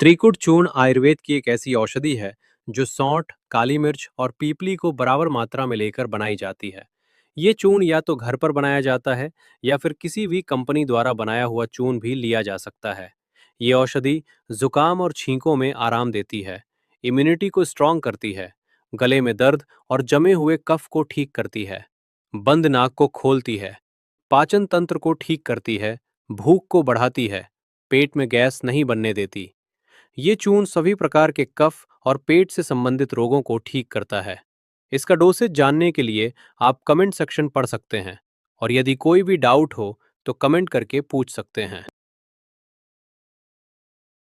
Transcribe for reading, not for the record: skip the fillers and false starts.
त्रिकुट चूर्ण आयुर्वेद की एक ऐसी औषधि है जो सौंठ, काली मिर्च और पीपली को बराबर मात्रा में लेकर बनाई जाती है। ये चूर्ण या तो घर पर बनाया जाता है या फिर किसी भी कंपनी द्वारा बनाया हुआ चूर्ण भी लिया जा सकता है। ये औषधि जुकाम और छींकों में आराम देती है, इम्यूनिटी को स्ट्रांग करती है, गले में दर्द और जमे हुए कफ को ठीक करती है, बंद नाक को खोलती है, पाचन तंत्र को ठीक करती है, भूख को बढ़ाती है, पेट में गैस नहीं बनने देती। ये चूर्ण सभी प्रकार के कफ और पेट से संबंधित रोगों को ठीक करता है। इसका डोसेज जानने के लिए आप कमेंट सेक्शन पढ़ सकते हैं और यदि कोई भी डाउट हो तो कमेंट करके पूछ सकते हैं।